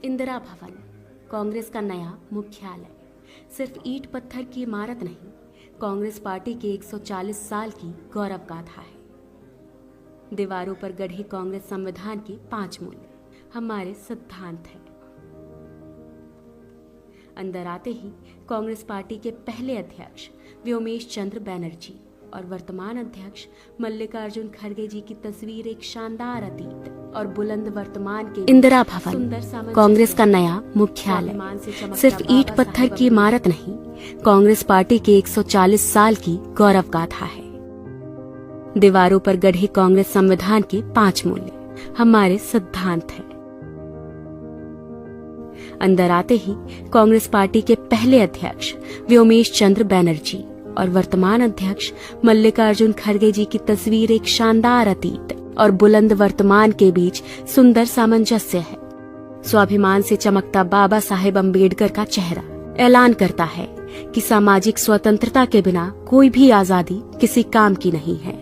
इंदिरा भवन, कांग्रेस का नया मुख्यालय। सिर्फ ईंट पत्थर की इमारत नहीं, कांग्रेस पार्टी की 140 साल की गौरव गाथा है। दीवारों पर गढ़े कांग्रेस संविधान के 5 मूल्य हमारे सिद्धांत हैं। अंदर आते ही कांग्रेस पार्टी के पहले अध्यक्ष व्योमेश चंद्र बैनर्जी और वर्तमान अध्यक्ष मल्लिकार्जुन खड़गे जी की तस्वीर एक शानदार अतीत और बुलंद वर्तमान के इंदिरा भवन, कांग्रेस का नया मुख्यालय। सिर्फ ईंट पत्थर की इमारत नहीं, कांग्रेस पार्टी के 140 साल की गौरव गाथा है। दीवारों पर गढ़े कांग्रेस संविधान के 5 मूल्य हमारे सिद्धांत हैं। अंदर आते ही कांग्रेस पार्टी के पहले अध्यक्ष व्योमेश चंद्र बैनर्जी और वर्तमान अध्यक्ष मल्लिकार्जुन खड़गे जी की तस्वीर एक शानदार अतीत और बुलंद वर्तमान के बीच सुंदर सामंजस्य है। स्वाभिमान से चमकता बाबा साहेब अम्बेडकर का चेहरा ऐलान करता है कि सामाजिक स्वतंत्रता के बिना कोई भी आजादी किसी काम की नहीं है।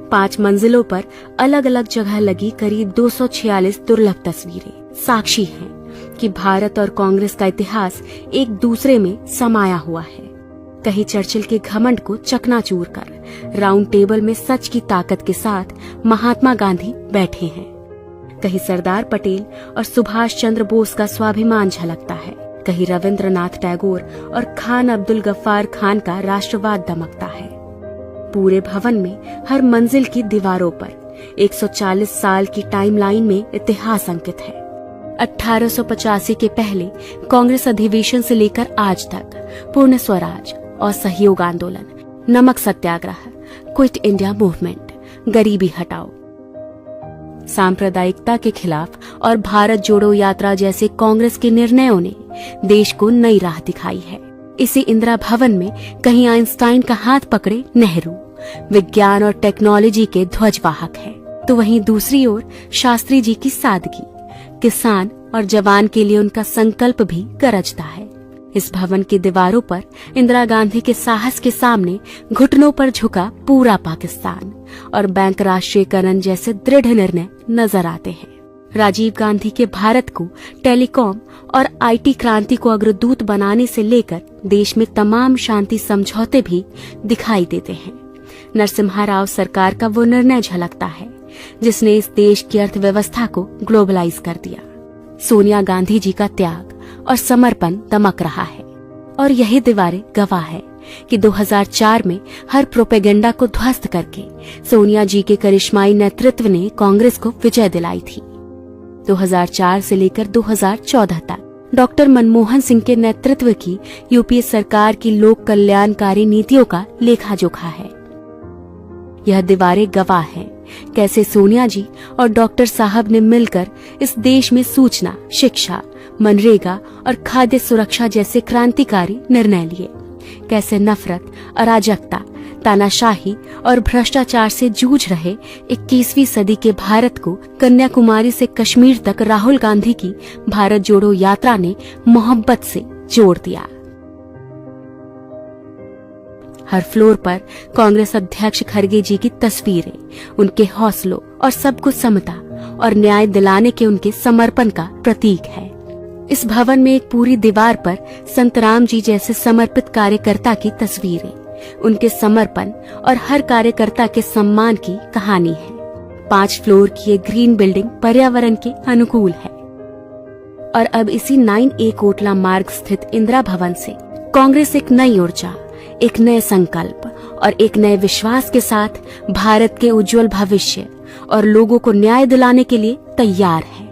5 मंजिलों पर अलग अलग जगह लगी करीब 246 दुर्लभ तस्वीरें साक्षी हैं कि भारत और कांग्रेस का इतिहास एक दूसरे में समाया हुआ है। कहीं चर्चिल के घमंड को चकनाचूर कर राउंड टेबल में सच की ताकत के साथ महात्मा गांधी बैठे हैं। कहीं सरदार पटेल और सुभाष चंद्र बोस का स्वाभिमान झलकता है। कहीं रविंद्रनाथ टैगोर और खान अब्दुल गफ्फार खान का राष्ट्रवाद दमकता है। पूरे भवन में हर मंजिल की दीवारों पर 140 साल की टाइमलाइन में इतिहास अंकित है। 1885 के पहले कांग्रेस अधिवेशन से लेकर आज तक पूर्ण स्वराज और सहयोग आंदोलन, नमक सत्याग्रह, क्विट इंडिया मूवमेंट, गरीबी हटाओ, सांप्रदायिकता के खिलाफ और भारत जोड़ो यात्रा जैसे कांग्रेस के निर्णयों ने देश को नई राह दिखाई है। इसी इंदिरा भवन में कहीं आइंस्टाइन का हाथ पकड़े नेहरू विज्ञान और टेक्नोलॉजी के ध्वजवाहक हैं, तो वहीं दूसरी ओर शास्त्री जी की सादगी, किसान और जवान के लिए उनका संकल्प भी गरजता है। इस भवन की दीवारों पर इंदिरा गांधी के साहस के सामने घुटनों पर झुका पूरा पाकिस्तान और बैंक राष्ट्रीयकरण जैसे दृढ़ निर्णय नजर आते हैं। राजीव गांधी के भारत को टेलीकॉम और आईटी क्रांति को अग्रदूत बनाने से लेकर देश में तमाम शांति समझौते भी दिखाई देते हैं। नरसिम्हा राव सरकार का वो निर्णय झलकता है जिसने इस देश की अर्थव्यवस्था को ग्लोबलाइज कर दिया। सोनिया गांधी जी का त्याग और समर्पण दमक रहा है और यही दीवारें गवाह है कि 2004 में हर प्रोपेगेंडा को ध्वस्त करके सोनिया जी के करिश्माई नेतृत्व ने कांग्रेस को विजय दिलाई थी। 2004 से लेकर 2014 तक डॉक्टर मनमोहन सिंह के नेतृत्व की यूपीए सरकार की लोक कल्याणकारी नीतियों का लेखा जोखा है। यह दीवारें गवाह हैं कैसे सोनिया जी और डॉक्टर साहब ने मिलकर इस देश में सूचना, शिक्षा, मनरेगा और खाद्य सुरक्षा जैसे क्रांतिकारी निर्णय लिए। कैसे नफरत, अराजकता, तानाशाही और भ्रष्टाचार से जूझ रहे 21वीं सदी के भारत को कन्याकुमारी से कश्मीर तक राहुल गांधी की भारत जोड़ो यात्रा ने मोहब्बत से जोड़ दिया। हर फ्लोर पर कांग्रेस अध्यक्ष खड़गे जी की तस्वीरें उनके हौसलों और सबको समता और न्याय दिलाने के उनके समर्पण का प्रतीक है। इस भवन में एक पूरी दीवार पर संत राम जी जैसे समर्पित कार्यकर्ता की तस्वीरें, उनके समर्पण और हर कार्यकर्ता के सम्मान की कहानी है। 5 फ्लोर की ये ग्रीन बिल्डिंग पर्यावरण के अनुकूल है और अब इसी 9A कोटला मार्ग स्थित इंदिरा भवन से कांग्रेस एक नई ऊर्जा, एक नए संकल्प और एक नए विश्वास के साथ भारत के उज्जवल भविष्य और लोगों को न्याय दिलाने के लिए तैयार है।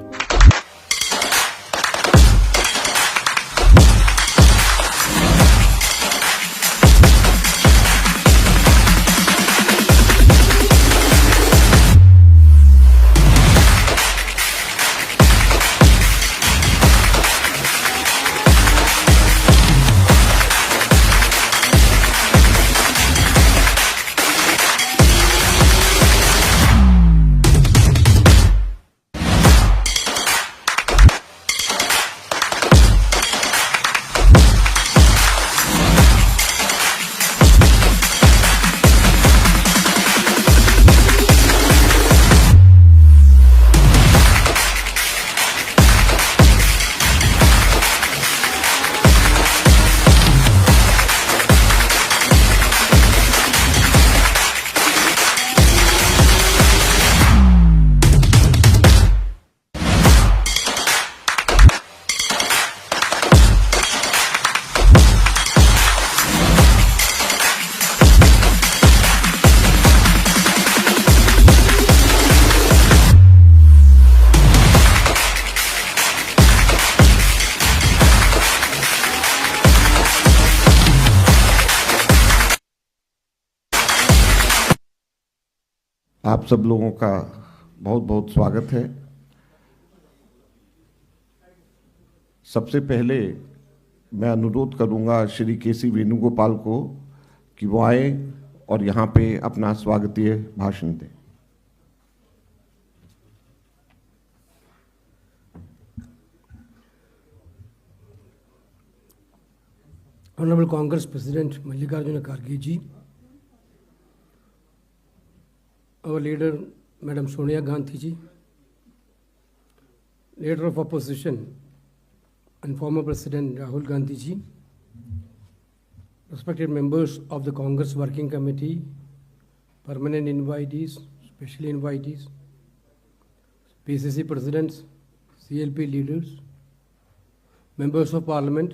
आप सब लोगों का बहुत बहुत स्वागत है। सबसे पहले मैं अनुरोध करूंगा श्री केसी वेणुगोपाल को कि वो आए और यहाँ पे अपना स्वागतीय भाषण दें। Honorable Congress President Mallikarjuna Kharge ji, our leader Madam Sonia Gandhi ji, leader of opposition and former President Rahul Gandhi ji, respected members of the Congress Working Committee, permanent invitees, special invitees, PCC presidents, CLP leaders, members of Parliament,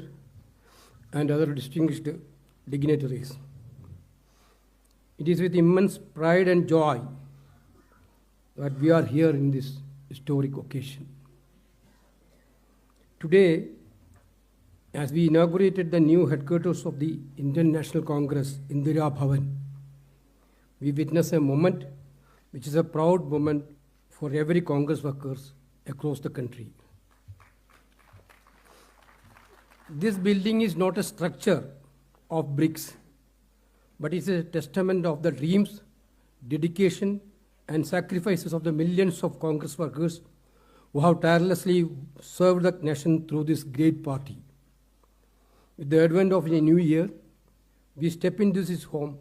and other distinguished dignitaries. It is with immense pride and joy that we are here in this historic occasion. Today, as we inaugurated the new headquarters of the Indian National Congress, Indira Bhavan, we witness a moment which is a proud moment for every Congress workers across the country. This building is not a structure of bricks, but is a testament of the dreams, dedication, and sacrifices of the millions of Congress workers who have tirelessly served the nation through this great party. With the advent of a new year, we step into this home.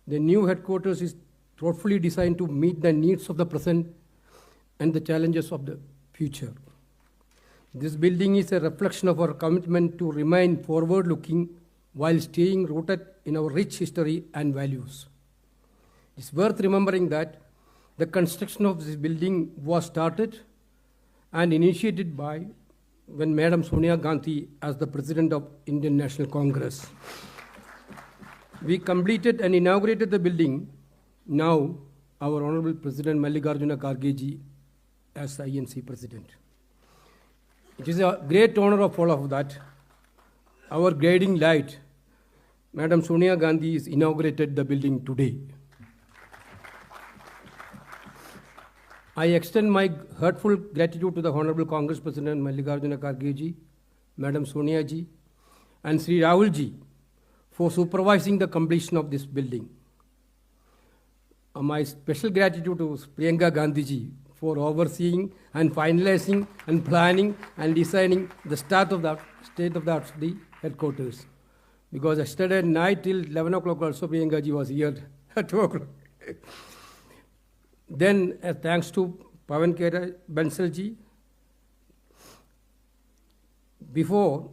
The new headquarters is thoughtfully designed to meet the needs of the present and the challenges of the future. This building is a reflection of our commitment to remain forward-looking while staying rooted in our rich history and values. It's worth remembering that the construction of this building was started and initiated by when Madam Sonia Gandhi as the President of Indian National Congress. We completed and inaugurated the building. Now, our Honorable President Mallikarjuna Kharge ji as INC President. It is a great honor of all of that. Our guiding light, Madam Sonia Gandhi, has inaugurated the building today. I extend my heartful gratitude to the Honorable Congress President Mallikarjuna Kharge ji, Madam Sonia ji, and Sri Rahul ji for supervising the completion of this building. My special gratitude to Priyanka Gandhi ji for overseeing and finalizing and planning and designing the state of the headquarters. Because yesterday night till 11 o'clock also Priyanka ji was here at 2 o'clock. Then thanks to Pawan Kera Bansal ji. Before,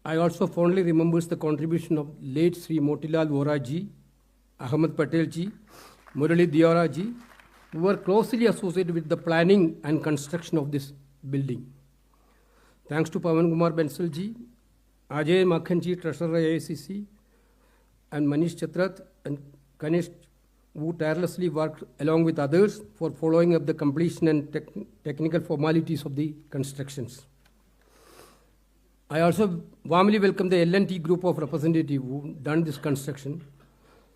I also fondly remembers the contribution of late Sri Motilal Vora ji, Ahmed Patel ji, Murali Diora ji, who were closely associated with the planning and construction of this building. Thanks to Pawan Kumar Bansal ji, Ajay Makhan ji, Treasurer AICC, and Manish Chatrat and Kanish, who tirelessly worked along with others for following up the completion and technical formalities of the constructions. I also warmly welcome the L&T group of representatives who done this construction.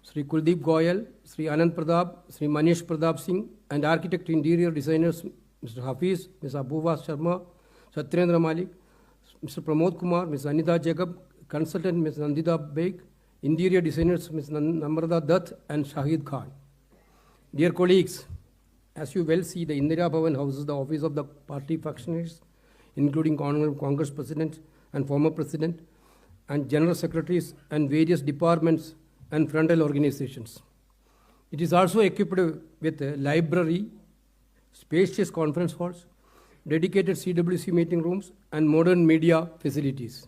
Sri Kuldeep Goyal, Sri Anand Pradap, Sri Manish Pradap Singh, and architect interior designers Mr. Hafiz, Ms. Abuva Sharma, Satyendra Malik, Mr. Pramod Kumar, Ms. Anita Jacob, consultant Ms. Nandita Beg, interior designers Ms. Namrata Dutt and Shahid Khan. Dear colleagues, as you well see, the Indira Bhavan houses the office of the party functionaries, including Honorable Congress President and former President, and General Secretaries and various departments and frontal organizations. It is also equipped with a library, spacious conference halls, dedicated CWC meeting rooms, and modern media facilities.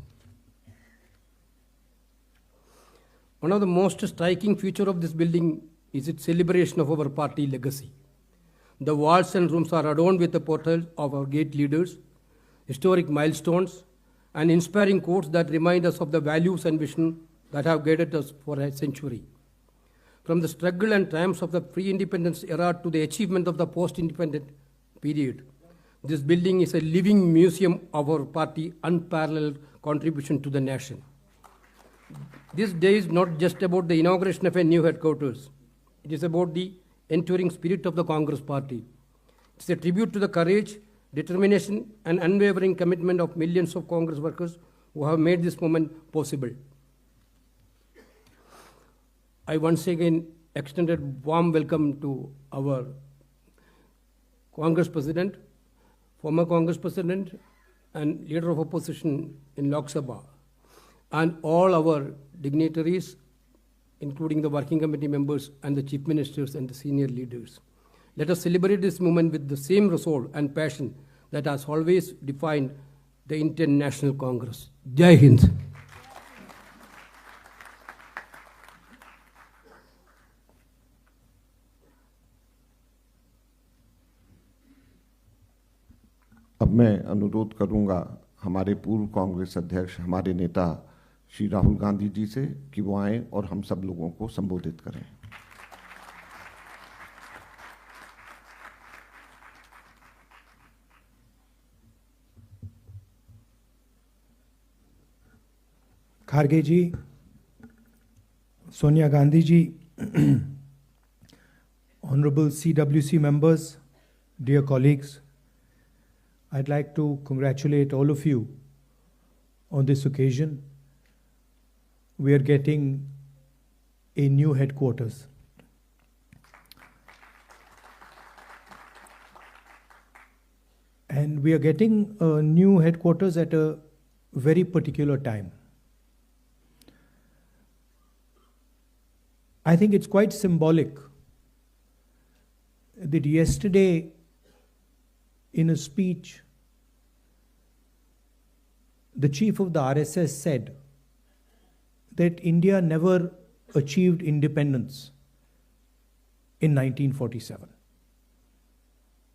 One of the most striking features of this building is its celebration of our party legacy. The walls and rooms are adorned with the portraits of our great leaders, historic milestones, and inspiring quotes that remind us of the values and vision that have guided us for a century. From the struggle and triumphs of the pre-independence era to the achievement of the post-independent period, this building is a living museum of our party's unparalleled contribution to the nation. This day is not just about the inauguration of a new headquarters. It is about the enduring spirit of the Congress Party. It's a tribute to the courage, determination, and unwavering commitment of millions of Congress workers who have made this moment possible. I once again extended warm welcome to our Congress President, former Congress President, and Leader of Opposition in Lok Sabha, and all our dignitaries, including the working committee members and the chief ministers and the senior leaders. Let us celebrate this moment with the same resolve and passion that has always defined the Indian National Congress. Jai Hind. अब मैं अनुरोध करूंगा हमारे पूर्व कांग्रेस अध्यक्ष, हमारे नेता श्री राहुल गांधी जी से कि वो आएं और हम सब लोगों को संबोधित करें। Kharge ji, Sonia Gandhi ji, Honorable CWC members, dear colleagues, I'd like to congratulate all of you on this occasion. We are getting a new headquarters. And we are getting a new headquarters at a very particular time. I think it's quite symbolic that yesterday, in a speech, the chief of the RSS said that India never achieved independence in 1947.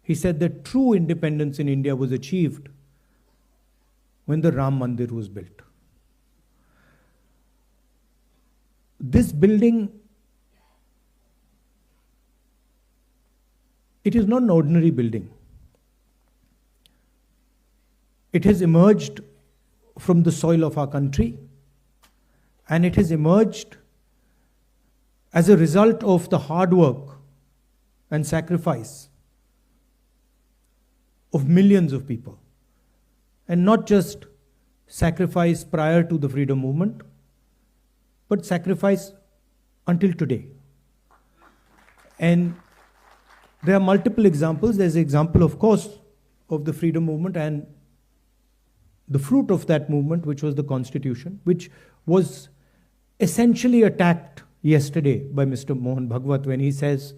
He said that true independence in India was achieved when the Ram Mandir was built. This building, it is not an ordinary building. It has emerged from the soil of our country, and it has emerged as a result of the hard work and sacrifice of millions of people, and not just sacrifice prior to the freedom movement, but sacrifice until today. And there are multiple examples. There's an example, of course, of the freedom movement and the fruit of that movement, which was the Constitution, which was essentially attacked yesterday by Mr. Mohan Bhagwat when he says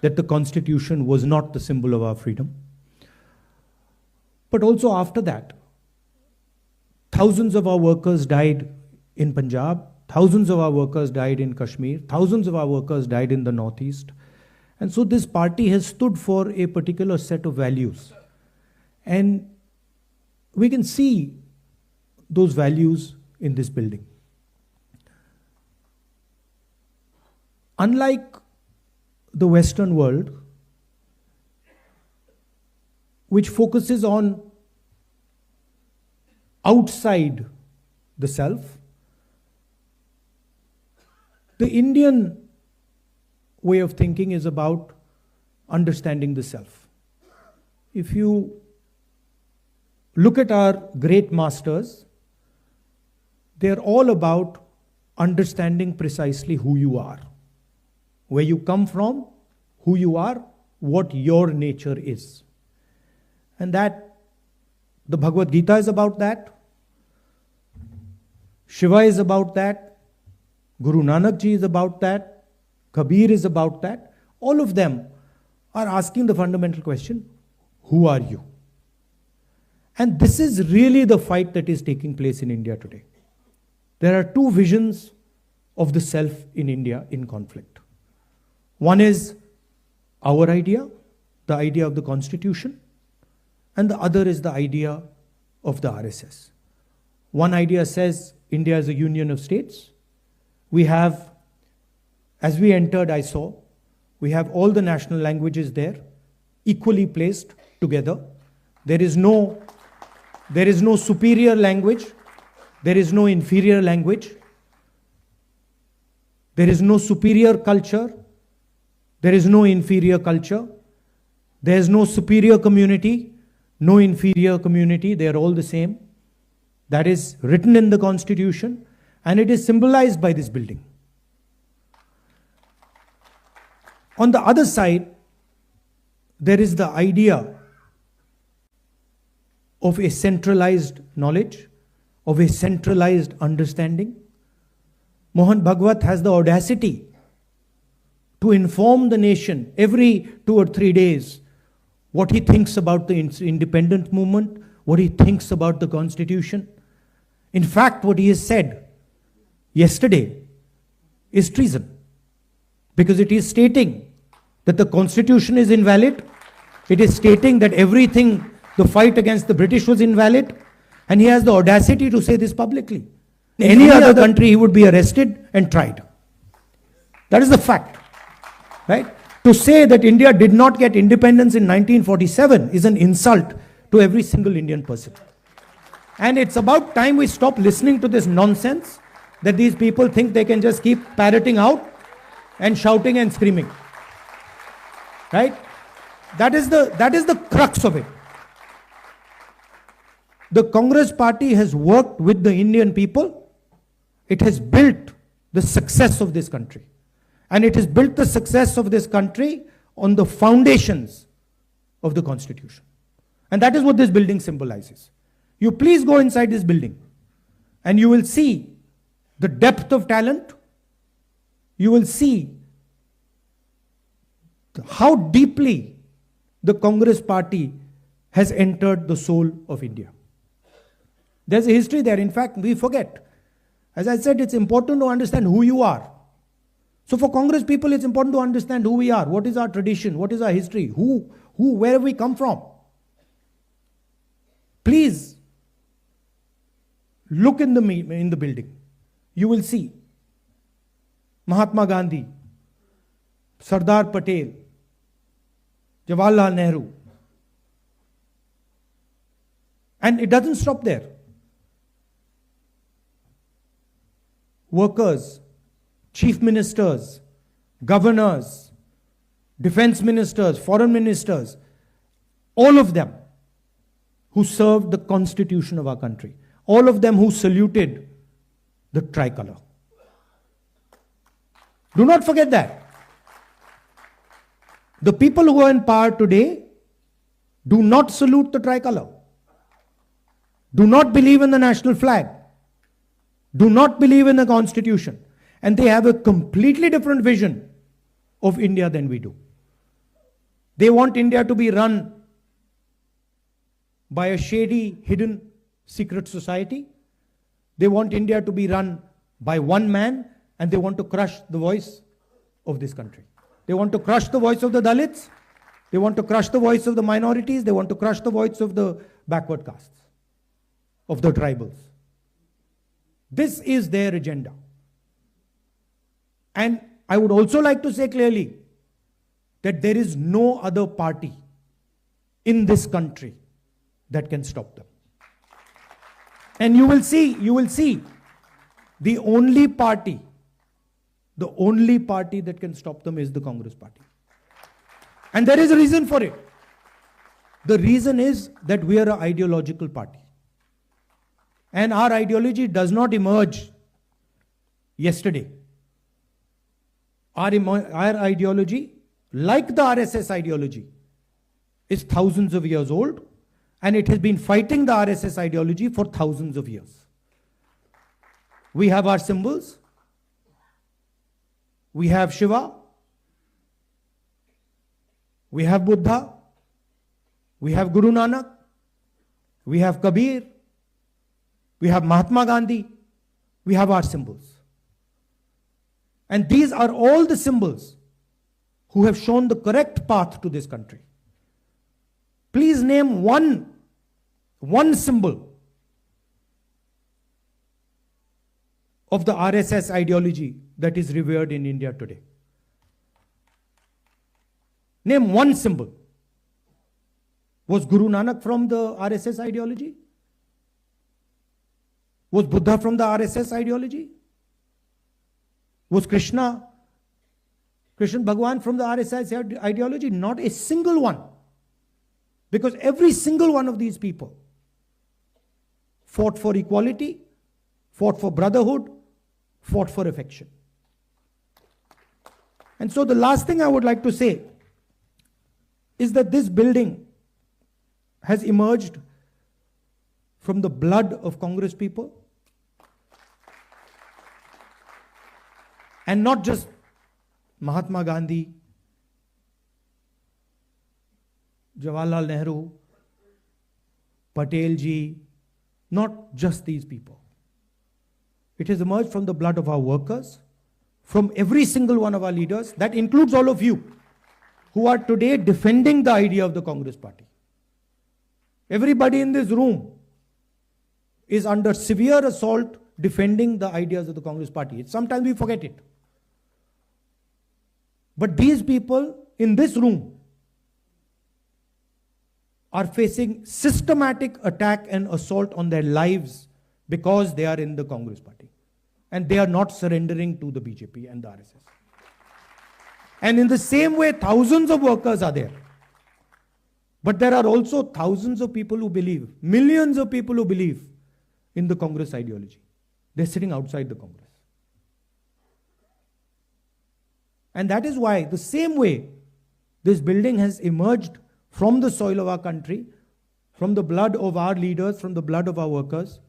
that the Constitution was not the symbol of our freedom. But also after that, thousands of our workers died in Punjab, thousands of our workers died in Kashmir, thousands of our workers died in the Northeast. And so this party has stood for a particular set of values. And we can see those values in this building. Unlike the Western world, which focuses on outside the self, the Indian way of thinking is about understanding the self. If you look at our great masters, they're all about understanding precisely who you are, where you come from, who you are, what your nature is. And that, the Bhagavad Gita is about that, Shiva is about that, Guru Nanak Ji is about that, Kabir is about that. All of them are asking the fundamental question, who are you? And this is really the fight that is taking place in India today. There are two visions of the self in India in conflict. One is our idea, the idea of the Constitution, and the other is the idea of the RSS. One idea says India is a union of states. We have, as we entered, I saw, we have all the national languages there, equally placed together. There is no superior language. There is no inferior language. There is no superior culture. There is no inferior culture. There is no superior community, no inferior community. They are all the same. That is written in the Constitution, and it is symbolized by this building. On the other side, there is the idea of a centralized knowledge, of a centralized understanding. Mohan Bhagwat has the audacity to inform the nation every 2 or 3 days what he thinks about the independent movement, what he thinks about the Constitution. In fact, what he has said yesterday is treason, because it is stating that the Constitution is invalid. It is stating that everything, the fight against the British was invalid, and he has the audacity to say this publicly. In any other country, he would be arrested and tried. That is the fact, right? To say that India did not get independence in 1947 is an insult to every single Indian person. And it's about time we stop listening to this nonsense that these people think they can just keep parroting out and shouting and screaming. Right? That is the crux of it. The Congress party has worked with the Indian people. It has built the success of this country. And it has built the success of this country on the foundations of the Constitution. And that is what this building symbolizes. You please go inside this building and you will see the depth of talent. You will see how deeply the Congress party has entered the soul of India. There's a history there. In fact, we forget. As I said, it's important to understand who you are. So for Congress people, it's important to understand who we are. What is our tradition? What is our history? Where have we come from? Please look in the building. You will see Mahatma Gandhi, Sardar Patel, Jawaharlal Nehru. And it doesn't stop there. Workers, chief ministers, governors, defense ministers, foreign ministers, all of them who served the constitution of our country, all of them who saluted the tricolor. Do not forget that. The people who are in power today do not salute the tricolor, do not believe in the national flag, do not believe in the constitution, and they have a completely different vision of India than we do. They want India to be run by a shady, hidden, secret society. They want India to be run by one man, and they want to crush the voice of this country. They want to crush the voice of the Dalits. They want to crush the voice of the minorities. They want to crush the voice of the backward castes, of the tribals. This is their agenda. And I would also like to say clearly that there is no other party in this country that can stop them. And you will see, the only party that can stop them is the Congress party. And there is a reason for it. The reason is that we are an ideological party. And our ideology does not emerge yesterday. Our ideology, like the RSS ideology, is thousands of years old, and it has been fighting the RSS ideology for thousands of years. We have our symbols. We have Shiva. We have Buddha. We have Guru Nanak. We have Kabir. We have Mahatma Gandhi. We have our symbols. And these are all the symbols who have shown the correct path to this country. Please name one symbol of the RSS ideology that is revered in India today. Name one symbol. Was Guru Nanak from the RSS ideology? Was Buddha from the RSS ideology? Was Krishna Krishna Bhagwan from the RSS ideology? Not a single one. Because every single one of these people fought for equality, fought for brotherhood, fought for affection. And so the last thing I would like to say is that this building has emerged from the blood of Congress people. And not just Mahatma Gandhi, Jawaharlal Nehru, Patel ji, not just these people. It has emerged from the blood of our workers, from every single one of our leaders. That includes all of you who are today defending the idea of the Congress Party. Everybody in this room is under severe assault defending the ideas of the Congress Party. Sometimes we forget it. But these people in this room are facing systematic attack and assault on their lives because they are in the Congress Party. And they are not surrendering to the BJP and the RSS. And in the same way, thousands of workers are there. But there are also thousands of people who believe, millions of people who believe in the Congress ideology. They're sitting outside the Congress. And that is why, the same way this building has emerged from the soil of our country, from the blood of our leaders, from the blood of our workers,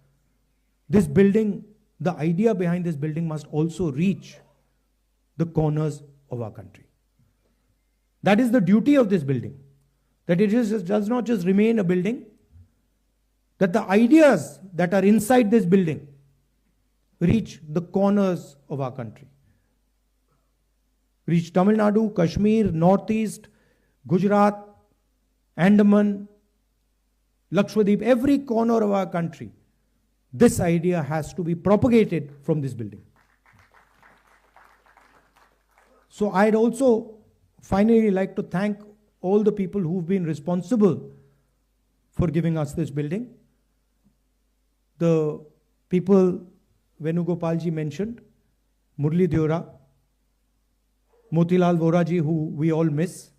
this building, the idea behind this building must also reach the corners of our country. That is the duty of this building. That it does not just remain a building, that the ideas that are inside this building reach the corners of our country. Reach Tamil Nadu, Kashmir, Northeast, Gujarat, Andaman, Lakshadweep, every corner of our country. This idea has to be propagated from this building. So I'd also finally like to thank all the people who've been responsible for giving us this building. The people Venugopalji mentioned, Murli Deora, Motilal Vora ji, who we all miss,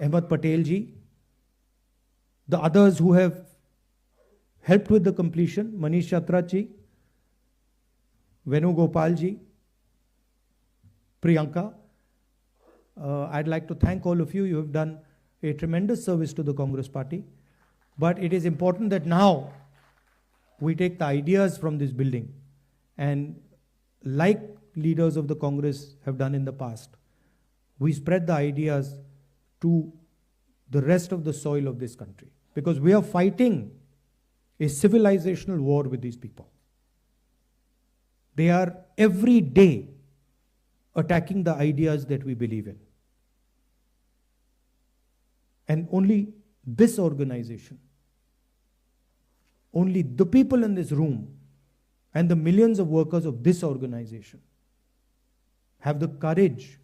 Ahmed Patel ji, the others who have helped with the completion, Manish Chatra ji, Venugopal ji, Priyanka. I'd like to thank all of you. You have done a tremendous service to the Congress Party. But it is important that now we take the ideas from this building and, like leaders of the Congress have done in the past, we spread the ideas to the rest of the soil of this country. Because we are fighting a civilizational war with these people. They are every day attacking the ideas that we believe in. And only this organization, only the people in this room and the millions of workers of this organization have the courage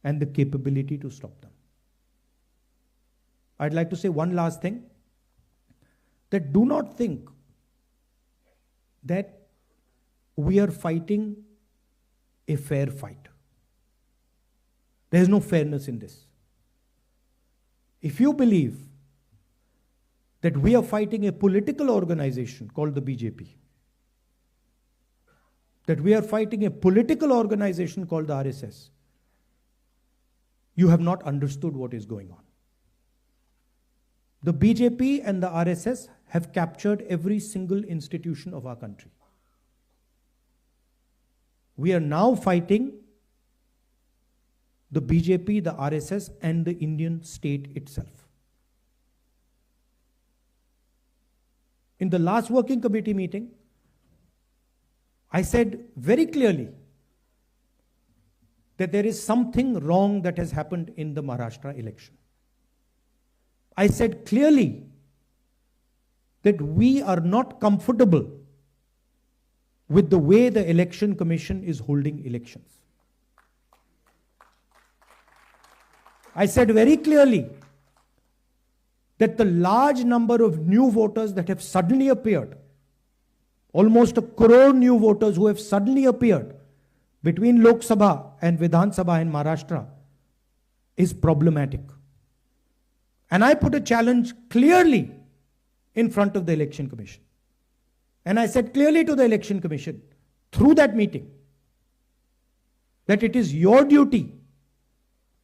and the capability to stop them. I'd like to say one last thing, that do not think that we are fighting a fair fight. There is no fairness in this. If you believe that we are fighting a political organization called the BJP, that we are fighting a political organization called the RSS, you have not understood what is going on. The BJP and the RSS have captured every single institution of our country. We are now fighting the BJP, the RSS, and the Indian state itself. In the last working committee meeting, I said very clearly that there is something wrong that has happened in the Maharashtra election. I said clearly that we are not comfortable with the way the Election Commission is holding elections. I said very clearly that the large number of new voters that have suddenly appeared, almost 1 crore new voters who have suddenly appeared, between Lok Sabha and Vidhan Sabha in Maharashtra is problematic. And I put a challenge clearly in front of the Election Commission. And I said clearly to the Election Commission through that meeting that it is your duty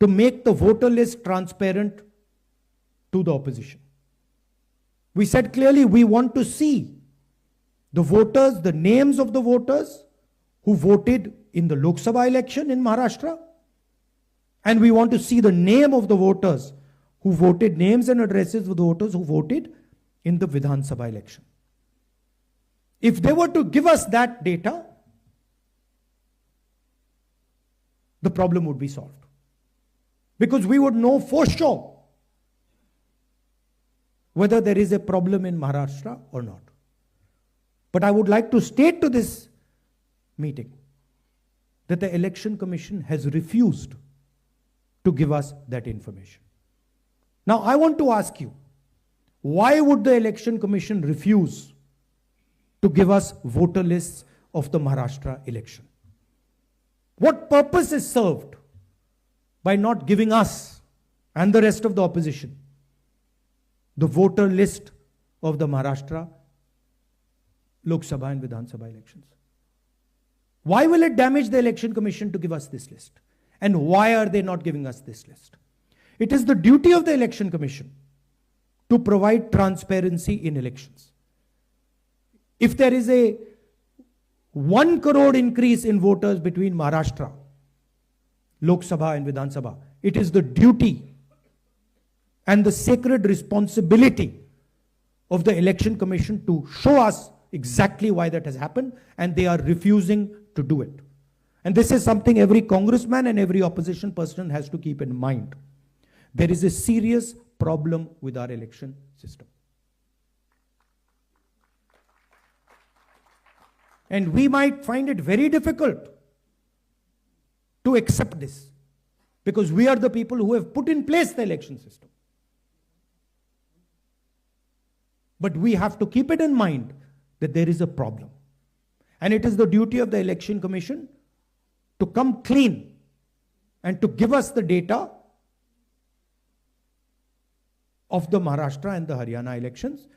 to make the voter list transparent to the opposition. We said clearly we want to see the voters, the names of the voters who voted in the Lok Sabha election in Maharashtra, and we want to see the name of the voters who voted, names and addresses of the voters who voted in the Vidhan Sabha election. If they were to give us that data, the problem would be solved. Because we would know for sure whether there is a problem in Maharashtra or not. But I would like to state to this meeting that the Election Commission has refused to give us that information. Now I want to ask you, why would the Election Commission refuse to give us voter lists of the Maharashtra election? What purpose is served by not giving us and the rest of the opposition the voter list of the Maharashtra Lok Sabha and Vidhan Sabha elections? Why will it damage the Election Commission to give us this list? And why are they not giving us this list? It is the duty of the Election Commission to provide transparency in elections. If there is a 1 crore increase in voters between Maharashtra, Lok Sabha and Vidhan Sabha, it is the duty and the sacred responsibility of the Election Commission to show us exactly why that has happened, and they are refusing to do it. And this is something every congressman and every opposition person has to keep in mind. There is a serious problem with our election system. And we might find it very difficult to accept this, because we are the people who have put in place the election system. But we have to keep it in mind that there is a problem. And it is the duty of the Election Commission to come clean and to give us the data of the Maharashtra and the Haryana elections,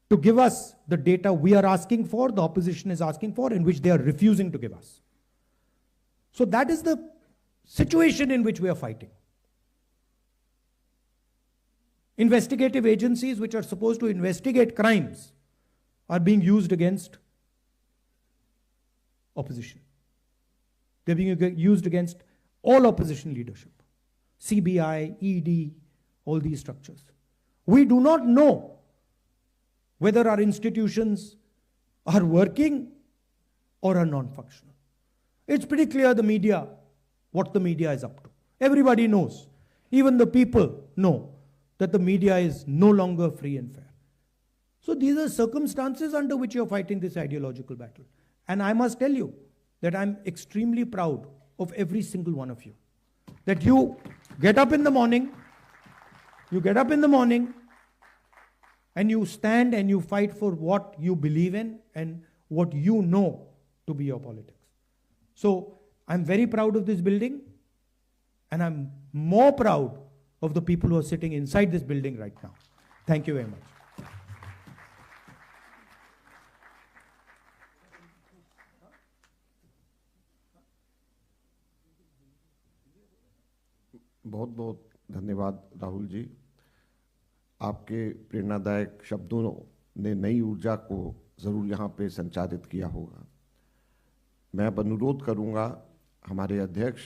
to give us the data we are asking for, the opposition is asking for, in which they are refusing to give us. So that is the situation in which we are fighting. Investigative agencies which are supposed to investigate crimes are being used against opposition. They're being used against all opposition leadership. CBI, ED, all these structures. We do not know whether our institutions are working or are non-functional. It's pretty clear the media, what the media is up to. Everybody knows. Even the people know that the media is no longer free and fair. So these are circumstances under which you're fighting this ideological battle. And I must tell you that I'm extremely proud of every single one of you. That you get up in the morning, and you stand and you fight for what you believe in and what you know to be your politics. So I'm very proud of this building, and I'm more proud of the people who are sitting inside this building right now. Thank you very much. बहुत बहुत धन्यवाद राहुल जी। आपके प्रेरणादायक शब्दों ने नई ऊर्जा को ज़रूर यहाँ पे संचारित किया होगा। मैं अब अनुरोध करूँगा हमारे अध्यक्ष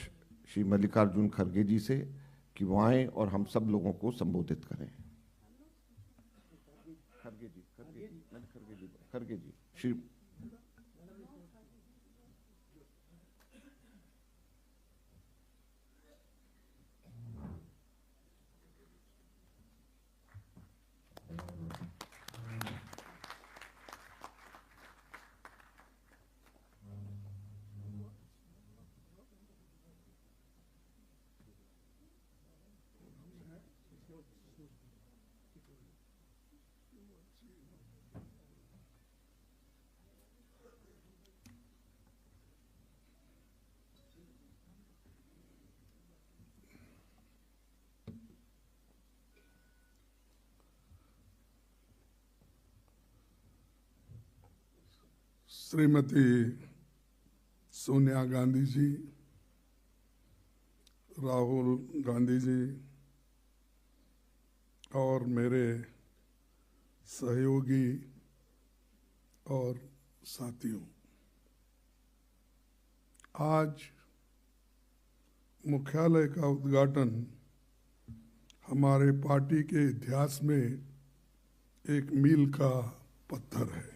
श्री मल्लिकार्जुन खड़गे जी से कि वो आएँ और हम सब लोगों को संबोधित करें। खड़गे जी श्री श्रीमती सोनिया गांधी जी, राहुल गांधी जी और मेरे सहयोगी और साथियों, आज मुख्यालय का उद्घाटन हमारे पार्टी के इतिहास में एक मील का पत्थर है।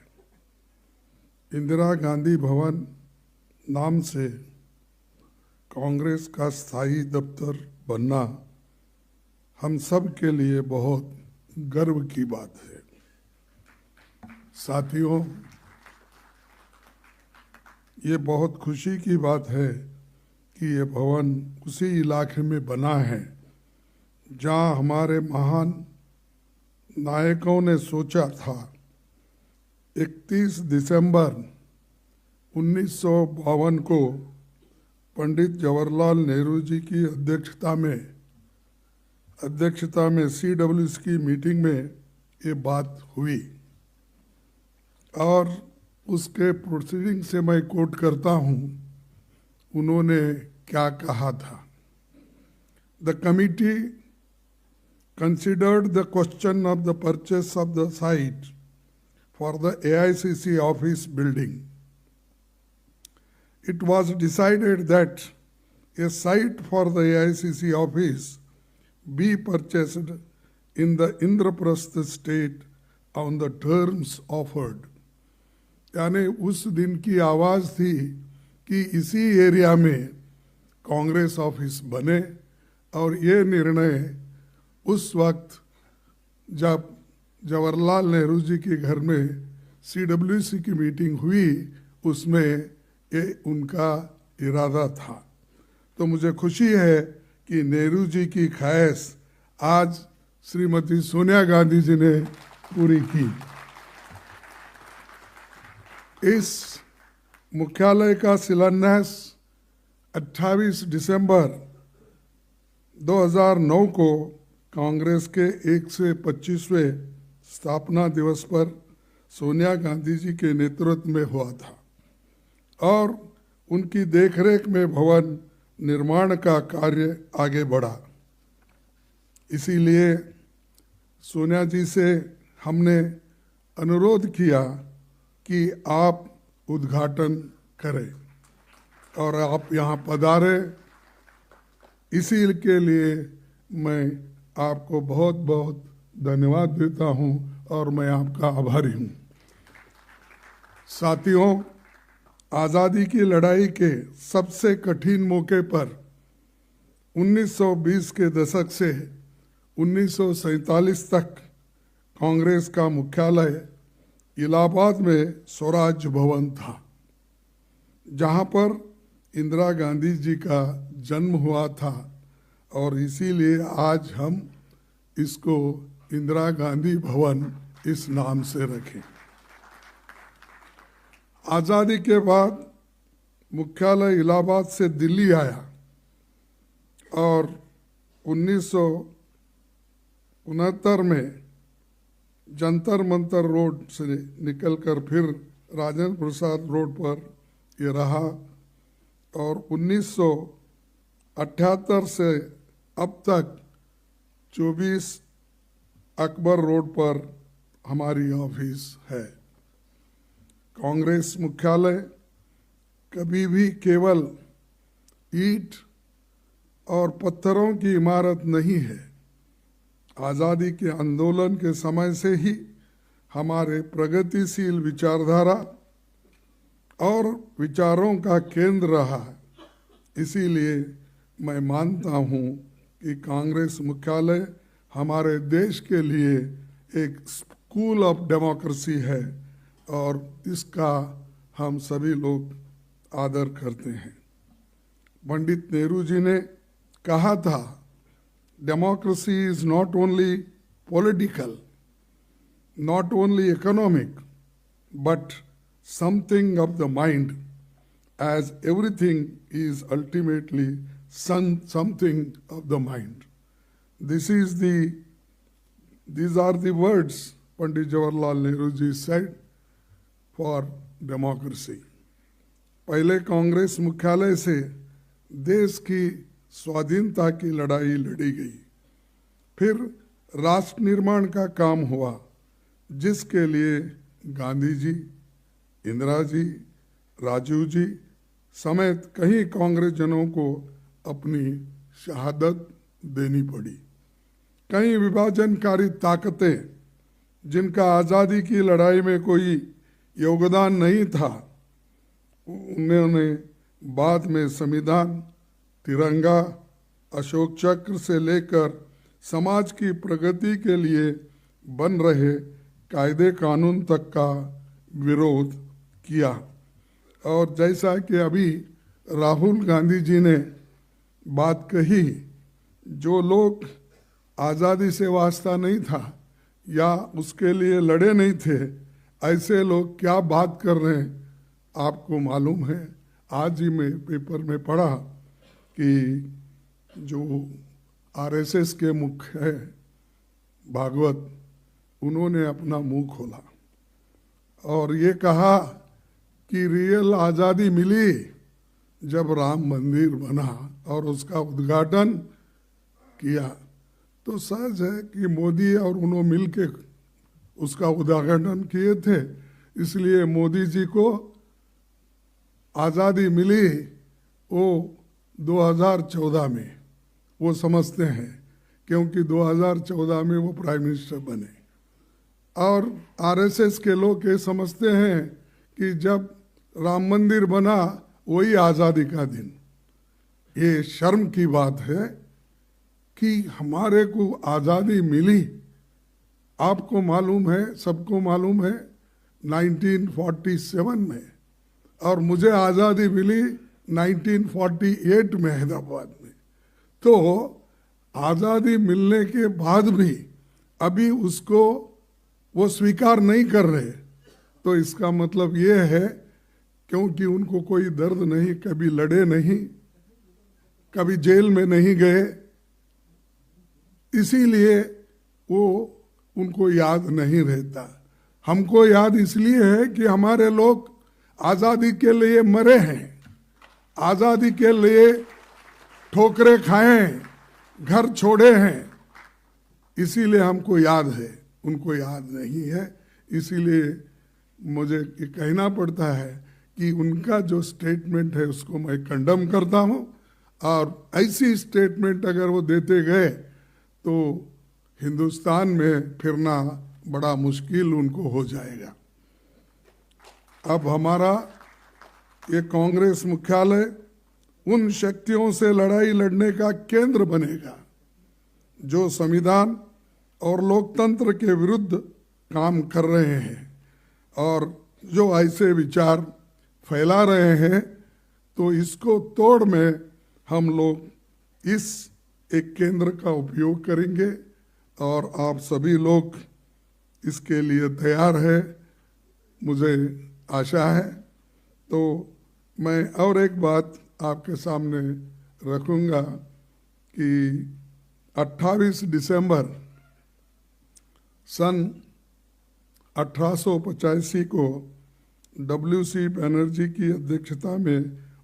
इंदिरा गांधी भवन नाम से कांग्रेस का स्थायी दफ्तर बनना हम सब के लिए बहुत गर्व की बात है। साथियों, ये बहुत खुशी की बात है कि ये भवन उसी इलाके में बना है जहां हमारे महान नायकों ने सोचा था 31 दिसंबर 1952 को पंडित जवाहरलाल नेहरू जी की अध्यक्षता में CWC की मीटिंग में ये बात हुई और उसके प्रोसीडिंग से मैं कोट करता हूँ, उन्होंने क्या कहा था। The committee considered the question of the purchase of the site for the AICC office building. It was decided that a site for the AICC office be purchased in the Indraprastha state on the terms offered. यानी उस दिन की आवाज़ थी कि इसी area में Congress office बने और ये निर्णय उस वक्त जब जवाहरलाल नेहरू जी के घर में CWC की मीटिंग हुई, उसमें ये उनका इरादा था। तो मुझे खुशी है कि नेहरू जी की ख्वाहिश आज श्रीमती सोनिया गांधी जी ने पूरी की। इस मुख्यालय का शिलान्यास 28 दिसंबर 2009 को कांग्रेस के 125वें स्थापना दिवस पर सोनिया गांधी जी के नेतृत्व में हुआ था और उनकी देखरेख में भवन निर्माण का कार्य आगे बढ़ा। इसीलिए सोनिया जी से हमने अनुरोध किया कि आप उद्घाटन करें और आप यहाँ पधारे। इसी के लिए मैं आपको बहुत बहुत धन्यवाद देता हूँ और मैं आपका आभारी हूँ। साथियों, आज़ादी की लड़ाई के सबसे कठिन मौके पर 1920 के दशक से 1947 तक कांग्रेस का मुख्यालय इलाहाबाद में स्वराज भवन था, जहाँ पर इंदिरा गांधी जी का जन्म हुआ था और इसीलिए आज हम इसको इंदिरा गांधी भवन इस नाम से रखें। आज़ादी के बाद मुख्यालय इलाहाबाद से दिल्ली आया और 1969 में जंतर मंतर रोड से निकलकर फिर राजेंद्र प्रसाद रोड पर ये रहा और 1978 से अब तक 24 अकबर रोड पर हमारी ऑफिस है। कांग्रेस मुख्यालय कभी भी केवल ईंट और पत्थरों की इमारत नहीं है। आज़ादी के आंदोलन के समय से ही हमारे प्रगतिशील विचारधारा और विचारों का केंद्र रहा है। इसीलिए मैं मानता हूँ कि कांग्रेस मुख्यालय हमारे देश के लिए एक स्कूल ऑफ डेमोक्रेसी है और इसका हम सभी लोग आदर करते हैं। पंडित नेहरू जी ने कहा था, democracy is not only political, not only economic, but something of the mind, as everything is ultimately something of the mind. These are the words Pandit Jawaharlal Nehru ji said for democracy. पहले कांग्रेस मुख्यालय से देश की स्वाधीनता की लड़ाई लड़ी गई, फिर राष्ट्र निर्माण का काम हुआ जिसके लिए गांधी जी, इंदिरा जी, राजीव जी समेत कई कांग्रेस जनों को अपनी शहादत देनी पड़ी। कई विभाजनकारी ताकतें जिनका आज़ादी की लड़ाई में कोई योगदान नहीं था, उन्होंने बाद में संविधान, तिरंगा, अशोक चक्र से लेकर समाज की प्रगति के लिए बन रहे कायदे कानून तक का विरोध किया। और जैसा कि अभी राहुल गांधी जी ने बात कही, जो लोग आज़ादी से वास्ता नहीं था या उसके लिए लड़े नहीं थे, ऐसे लोग क्या बात कर रहे हैं आपको मालूम है। आज ही मैं पेपर में पढ़ा कि जो आरएसएस के मुख्य है भागवत, उन्होंने अपना मुंह खोला और ये कहा कि रियल आज़ादी मिली जब राम मंदिर बना और उसका उद्घाटन किया। तो सहज है कि मोदी और उन्होंने मिल के उसका उद्घाटन किए थे, इसलिए मोदी जी को आज़ादी मिली वो 2014 में, वो समझते हैं, क्योंकि 2014 में वो प्राइम मिनिस्टर बने। और आरएसएस के लोग ये समझते हैं कि जब राम मंदिर बना वही आज़ादी का दिन। ये शर्म की बात है कि हमारे को आज़ादी मिली, आपको मालूम है, सबको मालूम है, 1947 में, और मुझे आज़ादी मिली 1948 में हैदराबाद में। तो आज़ादी मिलने के बाद भी अभी उसको वो स्वीकार नहीं कर रहे, तो इसका मतलब ये है क्योंकि उनको कोई दर्द नहीं, कभी लड़े नहीं, कभी जेल में नहीं गए, इसीलिए वो उनको याद नहीं रहता। हमको याद इसलिए है कि हमारे लोग आज़ादी के लिए मरे हैं, आज़ादी के लिए ठोकरे खाए हैं, घर छोड़े हैं, इसीलिए हमको याद है, उनको याद नहीं है। इसीलिए मुझे ये कहना पड़ता है कि उनका जो स्टेटमेंट है उसको मैं कंडम करता हूँ, और ऐसी स्टेटमेंट अगर वो देते गए तो हिंदुस्तान में फिरना बड़ा मुश्किल उनको हो जाएगा। अब हमारा ये कांग्रेस मुख्यालय उन शक्तियों से लड़ाई लड़ने का केंद्र बनेगा जो संविधान और लोकतंत्र के विरुद्ध काम कर रहे हैं और जो ऐसे विचार फैला रहे हैं। तो इसको तोड़ में हम लोग इस एक केंद्र का उपयोग करेंगे और आप सभी लोग इसके लिए तैयार है, मुझे आशा है। तो मैं और एक बात आपके सामने रखूंगा कि 28 दिसंबर सन 1885 को WC बनर्जी की अध्यक्षता में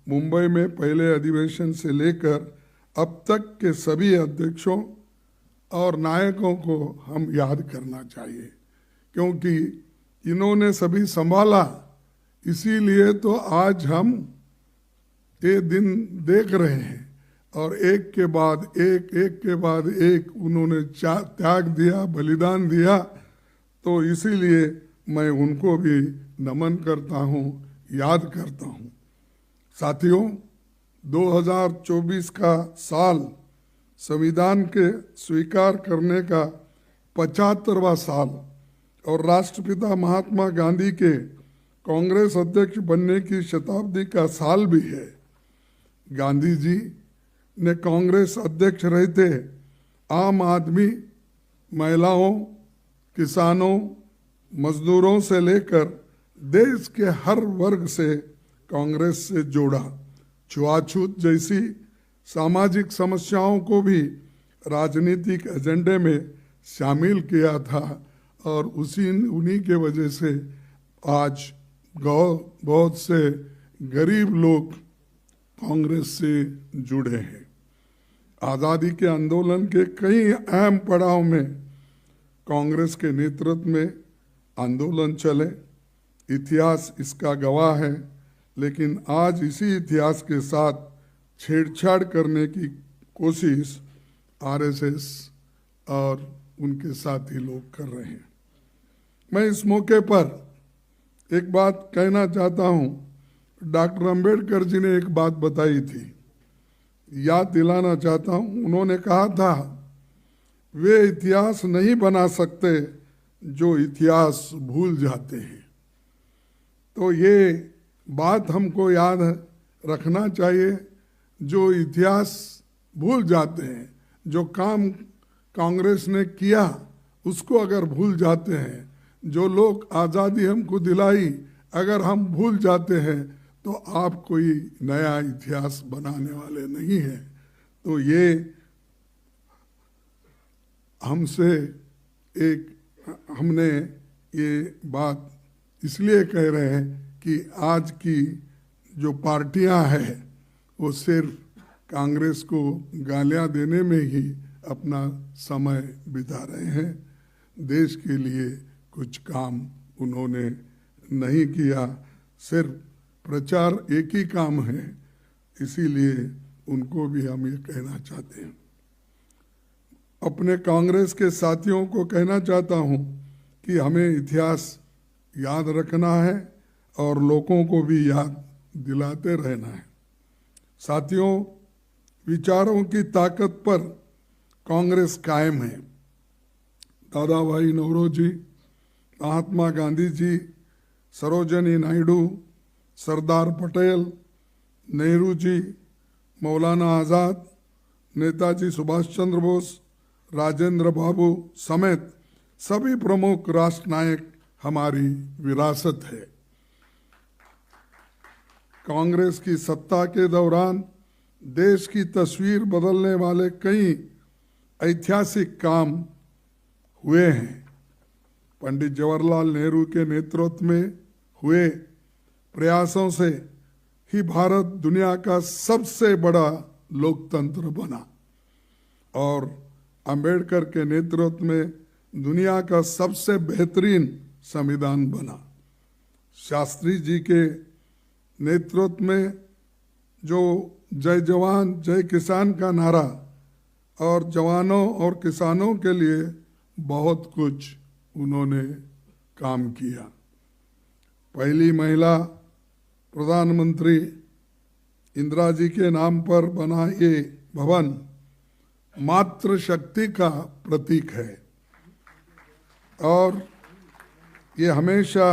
मुंबई में पहले अधिवेशन से लेकर अब तक के सभी अध्यक्षों और नायकों को हम याद करना चाहिए, क्योंकि इन्होंने सभी संभाला। इसीलिए तो आज हम ये दिन देख रहे हैं और एक के बाद एक, एक के बाद एक उन्होंने त्याग दिया, बलिदान दिया। तो इसीलिए मैं उनको भी नमन करता हूँ, याद करता हूँ। साथियों, 2024 का साल संविधान के स्वीकार करने का 75वां साल और राष्ट्रपिता महात्मा गांधी के कांग्रेस अध्यक्ष बनने की शताब्दी का साल भी है। गांधी जी ने कांग्रेस अध्यक्ष रहते आम आदमी, महिलाओं, किसानों, मजदूरों से लेकर देश के हर वर्ग से कांग्रेस से जोड़ा। छुआछूत जैसी सामाजिक समस्याओं को भी राजनीतिक एजेंडे में शामिल किया था और उन्हीं के वजह से आज बहुत से गरीब लोग कांग्रेस से जुड़े हैं। आज़ादी के आंदोलन के कई अहम पड़ाव में कांग्रेस के नेतृत्व में आंदोलन चले, इतिहास इसका गवाह है। लेकिन आज इसी इतिहास के साथ छेड़छाड़ करने की कोशिश आरएसएस और उनके साथी लोग कर रहे हैं। मैं इस मौके पर एक बात कहना चाहता हूं। डॉक्टर अंबेडकर जी ने एक बात बताई थी, याद दिलाना चाहता हूं। उन्होंने कहा था, वे इतिहास नहीं बना सकते जो इतिहास भूल जाते हैं। तो ये बात हमको याद रखना चाहिए। जो इतिहास भूल जाते हैं, जो काम कांग्रेस ने किया उसको अगर भूल जाते हैं, जो लोग आज़ादी हमको दिलाई अगर हम भूल जाते हैं, तो आप कोई नया इतिहास बनाने वाले नहीं हैं। तो ये हमने ये बात इसलिए कह रहे हैं कि आज की जो पार्टियां हैं वो सिर्फ कांग्रेस को गालियां देने में ही अपना समय बिता रहे हैं। देश के लिए कुछ काम उन्होंने नहीं किया, सिर्फ प्रचार एक ही काम है। इसीलिए उनको भी हम ये कहना चाहते हैं। अपने कांग्रेस के साथियों को कहना चाहता हूं कि हमें इतिहास याद रखना है और लोगों को भी याद दिलाते रहना है। साथियों, विचारों की ताकत पर कांग्रेस कायम है। दादा भाई नौरोजी, महात्मा गांधी जी, सरोजिनी नायडू, सरदार पटेल, नेहरू जी, मौलाना आज़ाद, नेताजी सुभाष चंद्र बोस, राजेंद्र बाबू समेत सभी प्रमुख राष्ट्र नायक हमारी विरासत है। कांग्रेस की सत्ता के दौरान देश की तस्वीर बदलने वाले कई ऐतिहासिक काम हुए हैं। पंडित जवाहरलाल नेहरू के नेतृत्व में हुए प्रयासों से ही भारत दुनिया का सबसे बड़ा लोकतंत्र बना और अंबेडकर के नेतृत्व में दुनिया का सबसे बेहतरीन संविधान बना। शास्त्री जी के नेतृत्व में जो जय जवान जय किसान का नारा और जवानों और किसानों के लिए बहुत कुछ उन्होंने काम किया। पहली महिला प्रधानमंत्री इंदिरा जी के नाम पर बना ये भवन मातृ शक्ति का प्रतीक है और ये हमेशा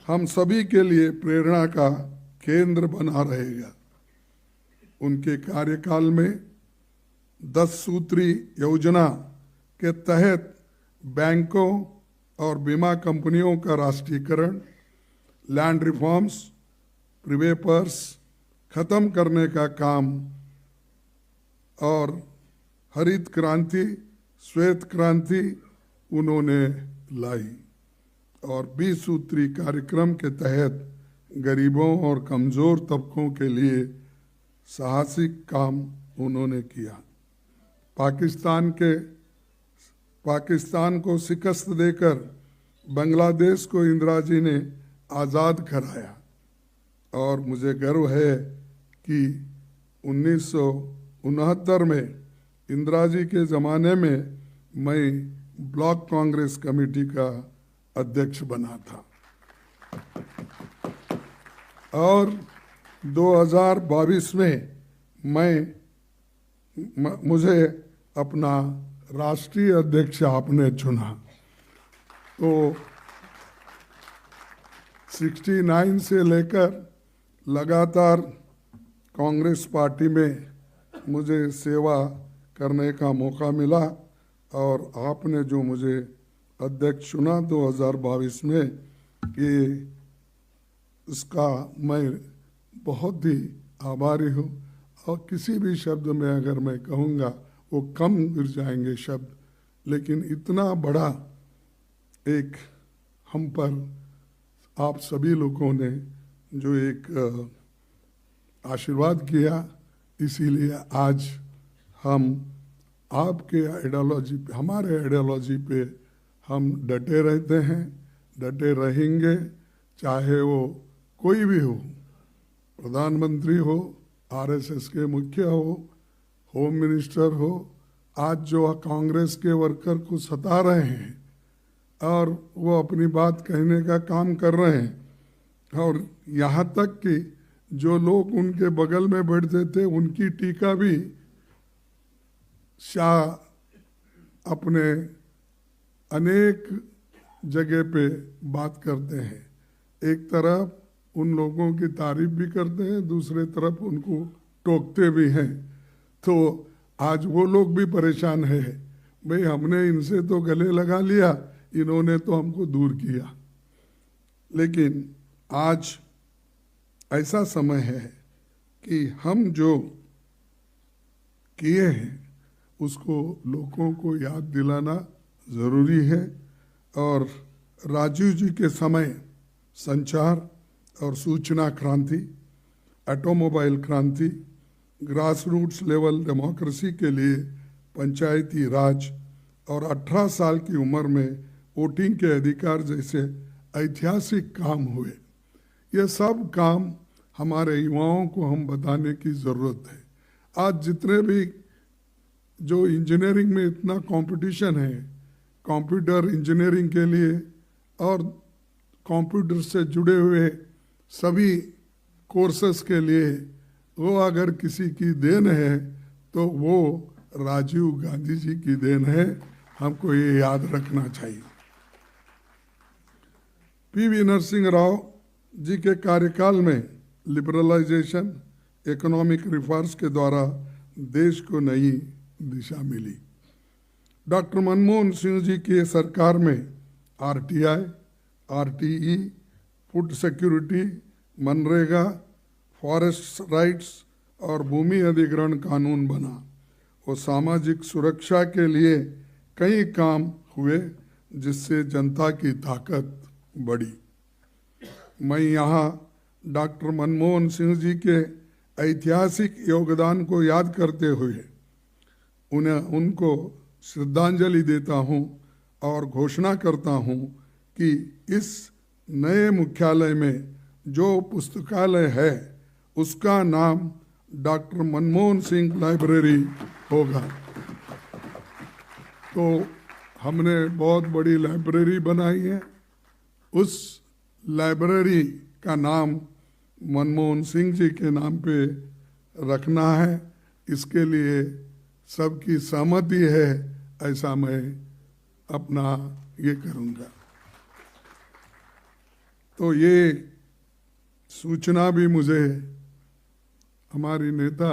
हम सभी के लिए प्रेरणा का केंद्र बना रहेगा। उनके कार्यकाल में 10 सूत्री योजना के तहत बैंकों और बीमा कंपनियों का राष्ट्रीयकरण, लैंड रिफॉर्म्स, प्रीवेपर्स खत्म करने का काम और हरित क्रांति, श्वेत क्रांति उन्होंने लाई और 20 सूत्री कार्यक्रम के तहत गरीबों और कमजोर तबकों के लिए साहसिक काम उन्होंने किया। पाकिस्तान को शिकस्त देकर बांग्लादेश को इंदिरा जी ने आज़ाद कराया और मुझे गर्व है कि 1969 में इंदिरा जी के ज़माने में मैं ब्लॉक कांग्रेस कमेटी का अध्यक्ष बना था और 2022 में मुझे अपना राष्ट्रीय अध्यक्ष आपने चुना। तो 69 से लेकर लगातार कांग्रेस पार्टी में मुझे सेवा करने का मौका मिला और आपने जो मुझे अध्यक्ष चुना 2022 में, ये इसका मैं बहुत ही आभारी हूँ और किसी भी शब्द में अगर मैं कहूँगा वो कम गिर जाएंगे शब्द, लेकिन इतना बड़ा एक हम पर आप सभी लोगों ने जो एक आशीर्वाद किया, इसीलिए आज हम आपके आइडियोलॉजी पे, हमारे आइडियोलॉजी पे हम डटे रहते हैं, डटे रहेंगे, चाहे वो कोई भी हो, प्रधानमंत्री हो, आरएसएस के मुखिया हो, होम मिनिस्टर हो, आज जो कांग्रेस के वर्कर को सता रहे हैं और वो अपनी बात कहने का काम कर रहे हैं, और यहाँ तक कि जो लोग उनके बगल में बैठते थे उनकी टीका भी शाह अपने अनेक जगह पे बात करते हैं। एक तरफ उन लोगों की तारीफ भी करते हैं, दूसरे तरफ उनको टोकते भी हैं। तो आज वो लोग भी परेशान है, भाई हमने इनसे तो गले लगा लिया, इन्होंने तो हमको दूर किया। लेकिन आज ऐसा समय है कि हम जो किए हैं उसको लोगों को याद दिलाना ज़रूरी है। और राजीव जी के समय संचार और सूचना क्रांति, ऑटोमोबाइल क्रांति, ग्रास रूट्स लेवल डेमोक्रेसी के लिए पंचायती राज और 18 साल की उम्र में वोटिंग के अधिकार जैसे ऐतिहासिक काम हुए। ये सब काम हमारे युवाओं को हम बताने की ज़रूरत है। आज जितने भी जो इंजीनियरिंग में इतना कंपटीशन है, कंप्यूटर इंजीनियरिंग के लिए और कंप्यूटर से जुड़े हुए सभी कोर्सेस के लिए, वो अगर किसी की देन है तो वो राजीव गांधी जी की देन है। हमको ये याद रखना चाहिए। पीवी नरसिंह राव जी के कार्यकाल में लिबरलाइजेशन, इकोनॉमिक रिफॉर्म्स के द्वारा देश को नई दिशा मिली। डॉक्टर मनमोहन सिंह जी की सरकार में RTI, RTE, food security, MNREGA, forest rights और भूमि अधिग्रहण कानून बना और सामाजिक सुरक्षा के लिए कई काम हुए, जिससे जनता की ताकत बढ़ी। मैं यहाँ डॉक्टर मनमोहन सिंह जी के ऐतिहासिक योगदान को याद करते हुए उनको श्रद्धांजलि देता हूँ और घोषणा करता हूँ कि इस नए मुख्यालय में जो पुस्तकालय है उसका नाम डॉक्टर मनमोहन सिंह लाइब्रेरी होगा। तो हमने बहुत बड़ी लाइब्रेरी बनाई है, उस लाइब्रेरी का नाम मनमोहन सिंह जी के नाम पे रखना है। इसके लिए सबकी सहमति है, ऐसा मैं अपना ये करूँगा। तो ये सूचना भी मुझे हमारी नेता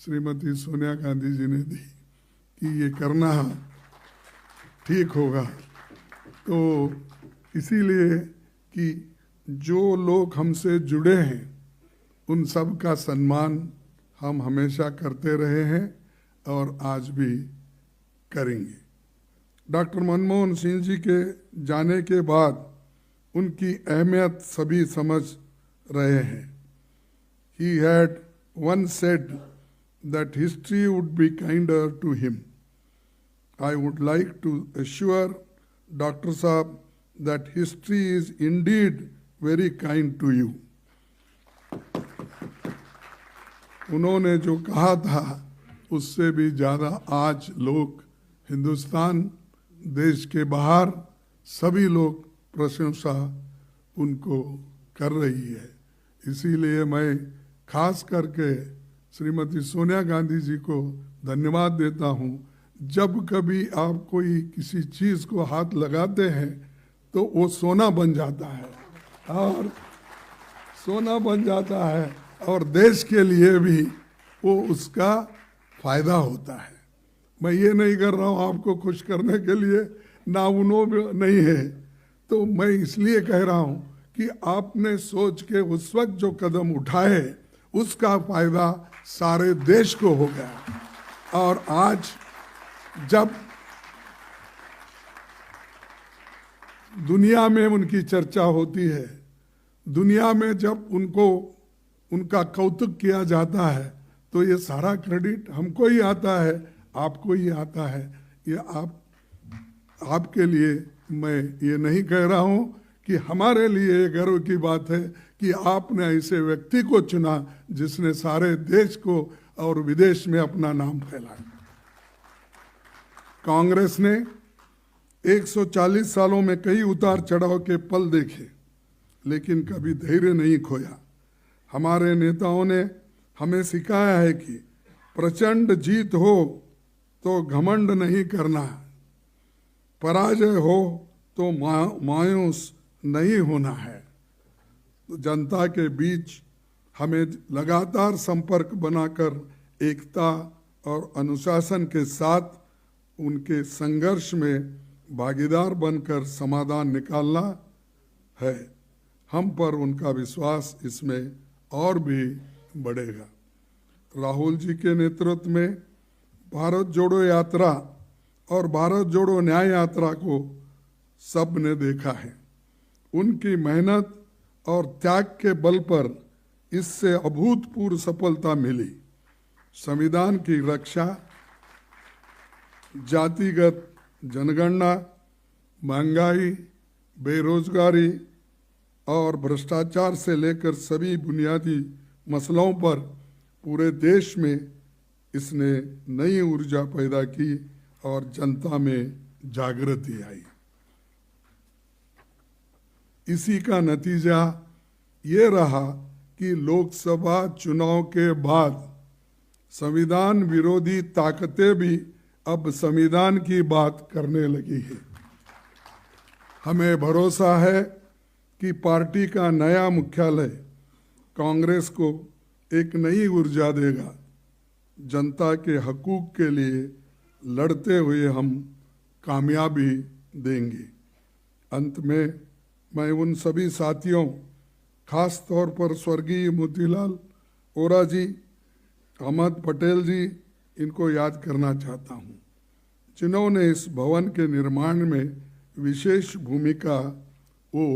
श्रीमती सोनिया गांधी जी ने दी कि ये करना ठीक होगा। तो इसीलिए कि जो लोग हमसे जुड़े हैं उन सब का सम्मान हम हमेशा करते रहे हैं और आज भी करेंगे। डॉक्टर मनमोहन सिंह जी के जाने के बाद उनकी अहमियत सभी समझ रहे हैं। He had once said that history would be kinder to him. I would like to assure Dr. Saab that history is indeed very kind to you. उन्होंने जो कहा था उससे भी ज़्यादा आज लोग हिंदुस्तान, देश के बाहर सभी लोग प्रशंसा उनको कर रही है। इसीलिए मैं खास करके श्रीमती सोनिया गांधी जी को धन्यवाद देता हूँ। जब कभी आप कोई किसी चीज़ को हाथ लगाते हैं तो वो सोना बन जाता है और सोना बन जाता है और देश के लिए भी वो उसका फायदा होता है। मैं ये नहीं कर रहा हूँ आपको खुश करने के लिए, ना उन्हों नहीं है। तो मैं इसलिए कह रहा हूँ कि आपने सोच के उस वक्त जो कदम उठाए उसका फायदा सारे देश को हो गया। और आज जब दुनिया में उनकी चर्चा होती है दुनिया में जब उनका कौतुक किया जाता है तो ये सारा क्रेडिट हमको ही आता है, आपको ही आता है। ये आपके लिए मैं ये नहीं कह रहा हूँ कि हमारे लिए ये गर्व की बात है कि आपने ऐसे व्यक्ति को चुना जिसने सारे देश को और विदेश में अपना नाम फैलाया। कांग्रेस ने 140 सालों में कई उतार चढ़ाव के पल देखे, लेकिन कभी धैर्य नहीं खोया। हमारे नेताओं ने हमें सिखाया है कि प्रचंड जीत हो तो घमंड नहीं करना, पराजय हो तो मायूस नहीं होना है। तो जनता के बीच हमें लगातार संपर्क बनाकर एकता और अनुशासन के साथ उनके संघर्ष में भागीदार बनकर समाधान निकालना है। हम पर उनका विश्वास इसमें और भी बढ़ेगा। राहुल जी के नेतृत्व में भारत जोड़ो यात्रा और भारत जोड़ो न्याय यात्रा को सब ने देखा है। उनकी मेहनत और त्याग के बल पर इससे अभूतपूर्व सफलता मिली। संविधान की रक्षा, जातिगत जनगणना, महंगाई, बेरोजगारी और भ्रष्टाचार से लेकर सभी बुनियादी मसलों पर पूरे देश में इसने नई ऊर्जा पैदा की और जनता में जागृति आई। इसी का नतीजा ये रहा कि लोकसभा चुनाव के बाद संविधान विरोधी ताकतें भी अब संविधान की बात करने लगी है। हमें भरोसा है कि पार्टी का नया मुख्यालय कांग्रेस को एक नई ऊर्जा देगा। जनता के हकूक के लिए लड़ते हुए हम कामयाबी देंगे। अंत में मैं उन सभी साथियों, खास तौर पर स्वर्गीय मोतीलाल वोरा जी, अहमद पटेल जी, इनको याद करना चाहता हूँ, जिन्होंने इस भवन के निर्माण में विशेष भूमिका वो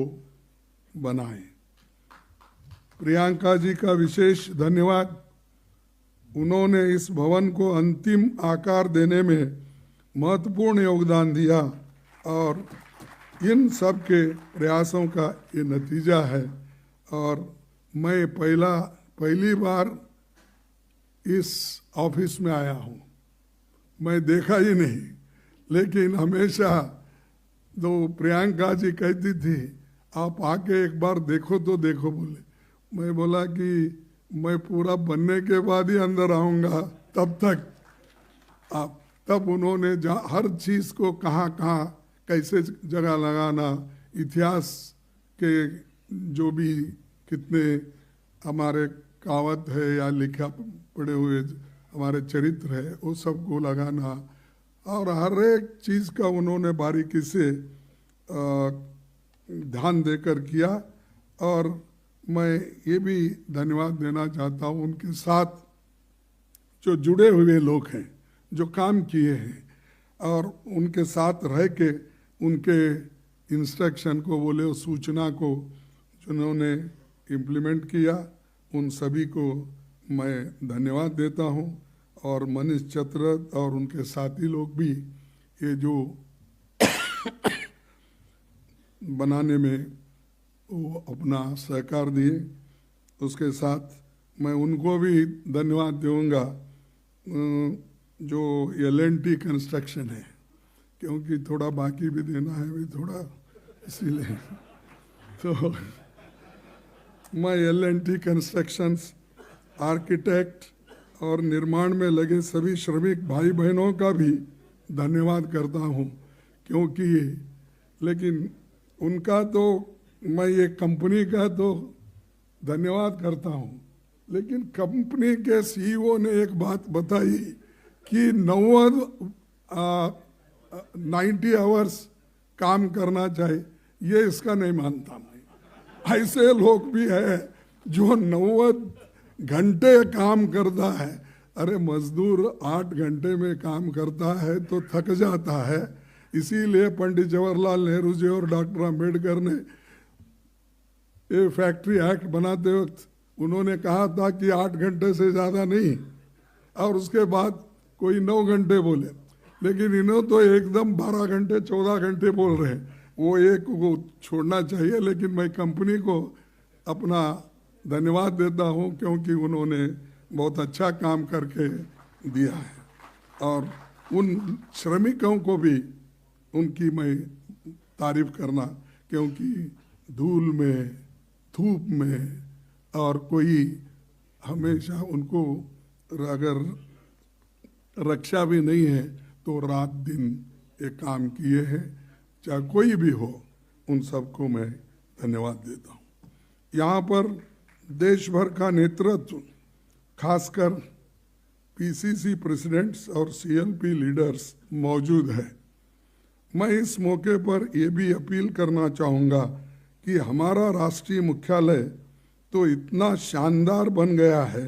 बनाए। प्रियंका जी का विशेष धन्यवाद। उन्होंने इस भवन को अंतिम आकार देने में महत्वपूर्ण योगदान दिया और इन सब के प्रयासों का ये नतीजा है। और मैं पहली बार इस ऑफिस में आया हूँ, मैं देखा ही नहीं, लेकिन हमेशा तो प्रियंका जी कहती थी आप आके एक बार देखो तो देखो। बोले, मैं बोला कि मैं पूरा बनने के बाद ही अंदर आऊँगा, तब तक आप। तब उन्होंने हर चीज़ को कहाँ कहाँ कैसे जगह लगाना, इतिहास के जो भी कितने हमारे कहावत है या लिखा पड़े हुए हमारे चरित्र है, वो सबको लगाना, और हर एक चीज़ का उन्होंने बारीकी से ध्यान देकर किया। और मैं ये भी धन्यवाद देना चाहता हूँ उनके साथ जो जुड़े हुए लोग हैं, जो काम किए हैं और उनके साथ रह के उनके इंस्ट्रक्शन को बोले, उस सूचना को जिन्होंने इम्प्लीमेंट किया, उन सभी को मैं धन्यवाद देता हूँ। और मनीष चतरथ और उनके साथी लोग भी ये जो बनाने में वो अपना सहकार दिए, उसके साथ मैं उनको भी धन्यवाद दूंगा जो L&T कंस्ट्रक्शन है, क्योंकि थोड़ा बाकी भी देना है भी थोड़ा, इसीलिए तो मैं L&T कंस्ट्रक्शंस, आर्किटेक्ट और निर्माण में लगे सभी श्रमिक भाई बहनों का भी धन्यवाद करता हूँ, क्योंकि लेकिन उनका तो मैं ये कंपनी का तो धन्यवाद करता हूँ, लेकिन कंपनी के CEO ने एक बात बताई कि 90 आवर्स काम करना चाहिए, ये इसका नहीं मानता मैं। ऐसे लोग भी हैं जो 90 घंटे काम करता है। अरे मजदूर 8 घंटे में काम करता है तो थक जाता है। इसीलिए पंडित जवाहरलाल नेहरू जी और डॉक्टर अंबेडकर ने ये फैक्ट्री एक्ट बनाते वक्त उन्होंने कहा था कि 8 घंटे से ज़्यादा नहीं, और उसके बाद कोई 9 घंटे बोले, लेकिन इन्हों तो एकदम 12 घंटे 14 घंटे बोल रहे हैं। वो एक को छोड़ना चाहिए, लेकिन मैं कंपनी को अपना धन्यवाद देता हूँ क्योंकि उन्होंने बहुत अच्छा काम करके दिया है, और उन श्रमिकों को भी उनकी मैं तारीफ करना, क्योंकि धूल में धूप में और कोई हमेशा उनको अगर रक्षा भी नहीं है तो रात दिन ये काम किए हैं, चाहे कोई भी हो, उन सबको मैं धन्यवाद देता हूँ। यहाँ पर देश भर का नेतृत्व, खासकर पीसीसी प्रेसिडेंट्स और सीएलपी लीडर्स मौजूद है। मैं इस मौके पर यह भी अपील करना चाहूँगा कि हमारा राष्ट्रीय मुख्यालय तो इतना शानदार बन गया है,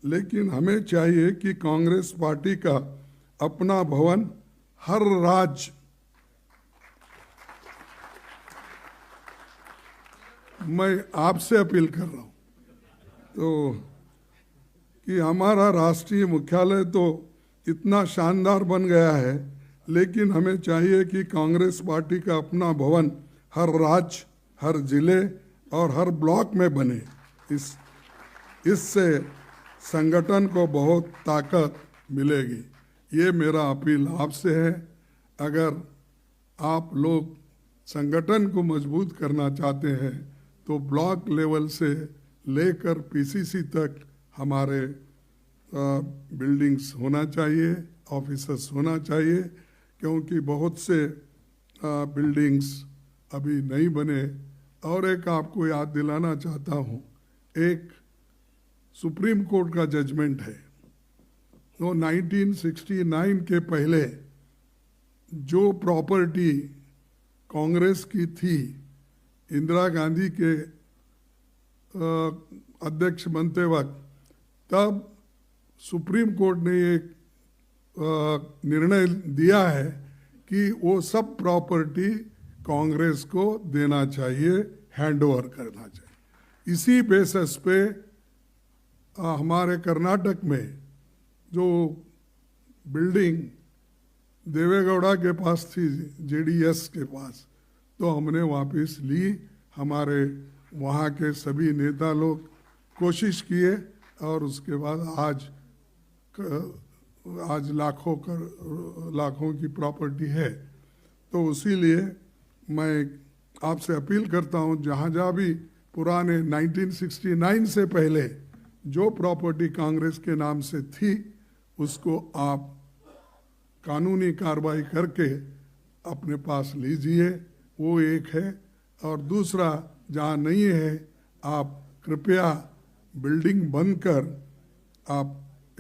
लेकिन हमें चाहिए कि कांग्रेस पार्टी का अपना भवन हर राज्य, मैं आपसे अपील कर रहा हूँ तो कि हमारा राष्ट्रीय मुख्यालय तो इतना शानदार बन गया है, लेकिन हमें चाहिए कि कांग्रेस पार्टी का अपना भवन हर राज्य, हर जिले और हर ब्लॉक में बने। इससे संगठन को बहुत ताकत मिलेगी। ये मेरा अपील आपसे है। अगर आप लोग संगठन को मजबूत करना चाहते हैं तो ब्लॉक लेवल से लेकर पीसीसी तक हमारे बिल्डिंग्स होना चाहिए, ऑफिसर्स होना चाहिए, क्योंकि बहुत से बिल्डिंग्स अभी नहीं बने। और एक आपको याद दिलाना चाहता हूँ, एक सुप्रीम कोर्ट का जजमेंट है, वो 1969 के पहले जो प्रॉपर्टी कांग्रेस की थी, इंदिरा गांधी के अध्यक्ष बनते वक्त, तब सुप्रीम कोर्ट ने एक निर्णय दिया है कि वो सब प्रॉपर्टी कांग्रेस को देना चाहिए, हैंड ओवर करना चाहिए। इसी बेसिस पे हमारे कर्नाटक में जो बिल्डिंग देवेगौड़ा के पास थी, जेडीएस के पास, तो हमने वापस ली। हमारे वहाँ के सभी नेता लोग कोशिश किए और उसके बाद आज लाखों की प्रॉपर्टी है। तो इसीलिए मैं आपसे अपील करता हूँ, जहाँ जहाँ भी पुराने 1969 से पहले जो प्रॉपर्टी कांग्रेस के नाम से थी, उसको आप कानूनी कार्रवाई करके अपने पास लीजिए, वो एक है। और दूसरा, जहाँ नहीं है, आप कृपया बिल्डिंग बंद कर आप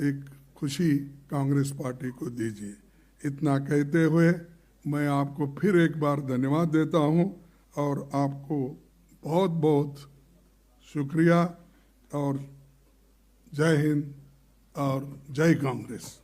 एक खुशी कांग्रेस पार्टी को दीजिए। इतना कहते हुए मैं आपको फिर एक बार धन्यवाद देता हूँ और आपको बहुत बहुत शुक्रिया, और जय हिंद और जय कांग्रेस।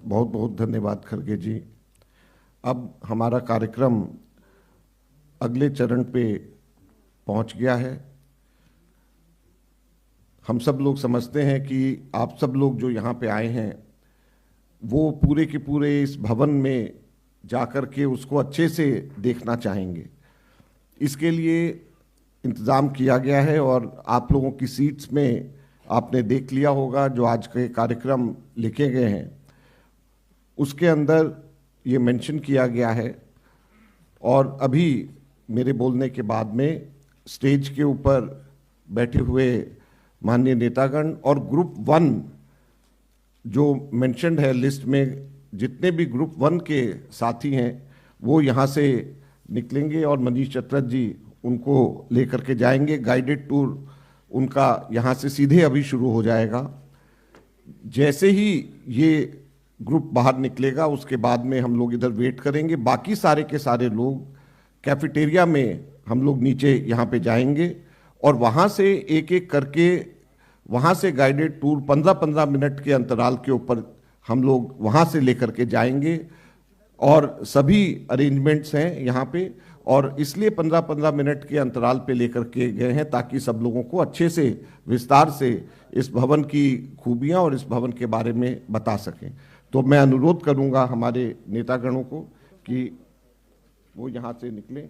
बहुत धन्यवाद खड़गे जी। अब हमारा कार्यक्रम अगले चरण पे पहुंच गया है। हम सब लोग समझते हैं कि आप सब लोग जो यहाँ पे आए हैं वो पूरे के पूरे इस भवन में जाकर के उसको अच्छे से देखना चाहेंगे। इसके लिए इंतज़ाम किया गया है और आप लोगों की सीट्स में आपने देख लिया होगा जो आज के कार्यक्रम लिखे गए हैं, उसके अंदर ये मेंशन किया गया है। और अभी मेरे बोलने के बाद में स्टेज के ऊपर बैठे हुए माननीय नेतागण और ग्रुप 1 जो मेंशन्ड है लिस्ट में, जितने भी ग्रुप 1 के साथी हैं वो यहाँ से निकलेंगे और मनीष चतरथ जी उनको लेकर के जाएंगे। गाइडेड टूर उनका यहाँ से सीधे अभी शुरू हो जाएगा। जैसे ही ये ग्रुप बाहर निकलेगा उसके बाद में हम लोग इधर वेट करेंगे। बाकी सारे के सारे लोग कैफेटेरिया में हम लोग नीचे यहाँ पे जाएंगे और वहाँ से एक एक करके वहाँ से गाइडेड टूर 15-15 मिनट के अंतराल के ऊपर हम लोग वहाँ से लेकर के जाएंगे और सभी अरेंजमेंट्स हैं यहाँ पे, और इसलिए 15-15 मिनट के अंतराल पे लेकर के गए हैं ताकि सब लोगों को अच्छे से विस्तार से इस भवन की खूबियाँ और इस भवन के बारे में बता सकें। तो मैं अनुरोध करूँगा हमारे नेतागणों को कि वो यहाँ से निकलें।